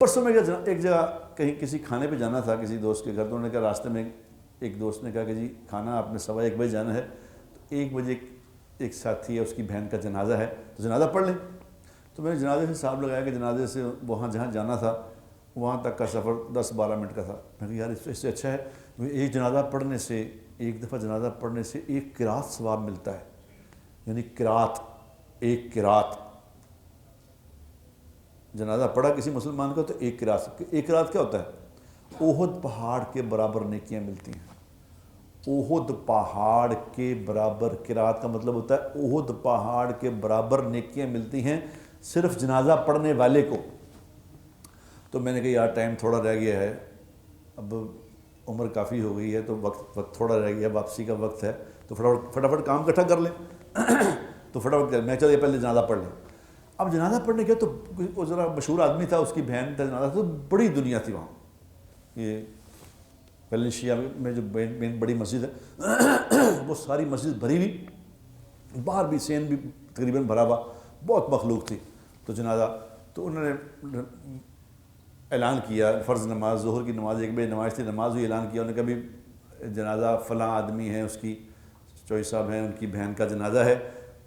پرسوں میں ایک جگہ کہیں کسی کھانے پہ جانا تھا کسی دوست کے گھر، تو انہوں نے کہا راستے میں ایک دوست نے کہا کہ جی کھانا آپ نے 1:15 بجے جانا ہے، تو 1 بجے ایک ساتھی ہے اس کی بہن کا جنازہ ہے تو جنازہ پڑھ لیں۔ تو میں نے جنازے سے حساب لگایا کہ جنازے سے وہاں جہاں جانا تھا وہاں تک کا سفر 10-12 منٹ کا تھا۔ میں نے کہا یار اس سے اچھا ہے ایک جنازہ پڑھنے سے، ایک دفعہ جنازہ پڑھنے سے ایک قرات ثواب ملتا ہے، یعنی قرات، ایک قرات جنازہ پڑھا کسی مسلمان کا تو ایک قرات کیا ہوتا ہے؟ احد پہاڑ کے برابر نیکیاں ملتی ہیں۔ احد پہاڑ کے برابر، قرات کا مطلب ہوتا ہے احد پہاڑ کے برابر نیکیاں ملتی ہیں صرف جنازہ پڑھنے والے کو۔ تو میں نے کہا یار ٹائم تھوڑا رہ گیا ہے، اب عمر کافی ہو گئی ہے تو وقت تھوڑا رہ گیا، واپسی کا وقت ہے، تو فٹافٹ کام اکٹھا کر لیں۔ تو فٹافٹ میں چلے پہلے جنازہ پڑھ لیں۔ اب جنازہ پڑھنے گیا تو وہ ذرا مشہور آدمی تھا، اس کی بہن کا جنازہ تھا، تو بڑی دنیا تھی وہاں۔ یہ ویلنشیا میں جو بڑی مسجد ہے وہ ساری مسجد بھری ہوئی، باہر بھی سین بھی تقریباً بھرا ہوا، بہت مخلوق تھی۔ تو جنازہ تو انہوں نے اعلان کیا، فرض نماز ظہر کی نماز 1 بجے نماز تھی، نماز ہوئی، اعلان کیا انہوں نے کہا بھی جنازہ فلاں آدمی ہے، اس کی چوئی صاحب ہیں، ان کی بہن کا جنازہ ہے،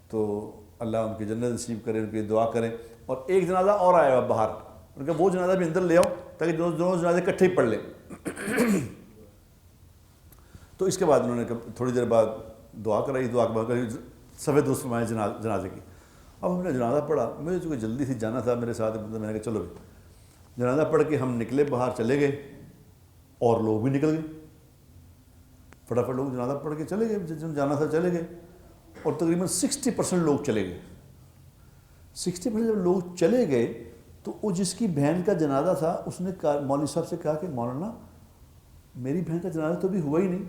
تو اللہ ان کی جنت نصیب کرے، ان کی دعا کریں۔ اور ایک جنازہ اور آیا ہوا باہر، انہوں نے کہا وہ جنازہ بھی اندر لے آؤ تاکہ دونوں جنازے اکٹھے ہی پڑھ لیں۔ تو اس کے بعد انہوں نے تھوڑی دیر بعد دعا کرائی، دعا کے بعد صفحہ درست فرمائے جنازے کی۔ اب ہم نے جنازہ پڑھا، مجھے چونکہ جلدی سے جانا تھا میرے ساتھ، میں نے کہا چلو جنازہ پڑھ کے ہم نکلے باہر چلے گئے، اور لوگ بھی نکل گئے، فٹافٹ لوگ جنازہ پڑھ کے چلے گئے، جن جانا تھا چلے گئے، اور تقریباً 60% لوگ چلے گئے۔ 60% جب لوگ چلے گئے تو وہ جس کی بہن کا جنازہ تھا اس نے مولوی صاحب سے کہا کہ مولانا میری بہن کا جنازہ تو ابھی ہوا ہی نہیں،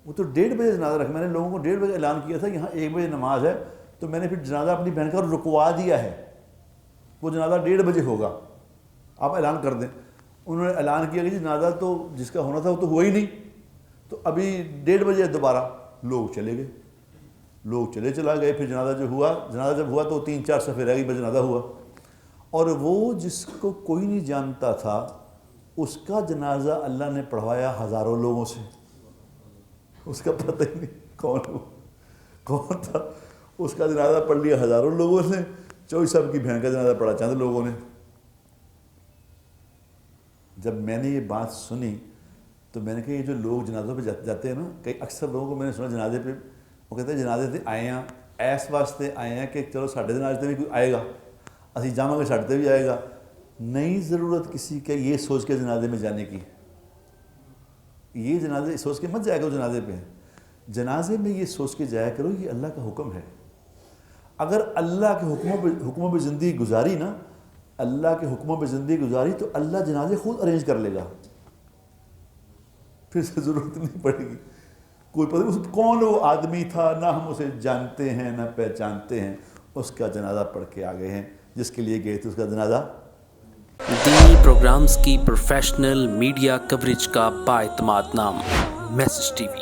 وہ تو 1:30 بجے جنازہ رکھا، میں نے لوگوں کو 1:30 بجے اعلان کیا تھا یہاں 1 بجے نماز ہے، تو میں نے پھر جنازہ اپنی بہن کا رکوا دیا ہے، وہ جنازہ 1:30 بجے ہوگا، آپ اعلان کر دیں۔ انہوں نے اعلان کیا کہ جنازہ تو جس کا ہونا تھا وہ تو ہوا ہی نہیں، تو ابھی 1:30 بجے دوبارہ لوگ چلے گئے، لوگ چلا گئے۔ پھر جنازہ جب ہوا تو 3-4 صفحے رہ گئی، بس جنازہ ہوا، اور وہ جس کو کوئی نہیں جانتا تھا اس کا جنازہ اللہ نے پڑھوایا ہزاروں لوگوں سے، اس کا پتہ ہی نہیں کون تھا، اس کا جنازہ پڑھ لیا ہزاروں لوگوں نے، چوئی صاحب کی بہن کا جنازہ پڑھا چند لوگوں نے۔ جب میں نے یہ بات سنی تو میں نے کہا یہ جو لوگ جنازوں پہ جاتے ہیں نا، کئی اکثر لوگوں کو میں نے سنا جنازے پہ وہ کہتے ہیں جنازے تے آئے ہیں ایس واسطے آئے ہیں کہ چلو ساڈے جنازے تے بھی کوئی آئے گا، اسی جاواں گے ساڈے تے بھی آئے گا۔ نہیں ضرورت کسی کے یہ سوچ کے جنازے میں جانے کی، یہ جنازے سوچ کے مت جایا کرو جنازے پہ، جنازے میں یہ سوچ کے جایا کرو یہ اللہ کا حکم ہے۔ اگر اللہ کے حکموں پہ زندگی گزاری نا، اللہ کے حکموں پہ زندگی گزاری تو اللہ جنازے خود ارینج کر لے گا، پھر سے ضرورت نہیں پڑے گی۔ کوئی پتہ نہیں کون وہ آدمی تھا، نہ ہم اسے جانتے ہیں نہ پہچانتے ہیں، اس کا جنازہ پڑھ کے آ گئے ہیں، جس کے لیے گئے تھے اس کا جنازہ۔ دینی پروگرامز کی پروفیشنل میڈیا کوریج کا بااعتماد نام، میسج ٹی وی۔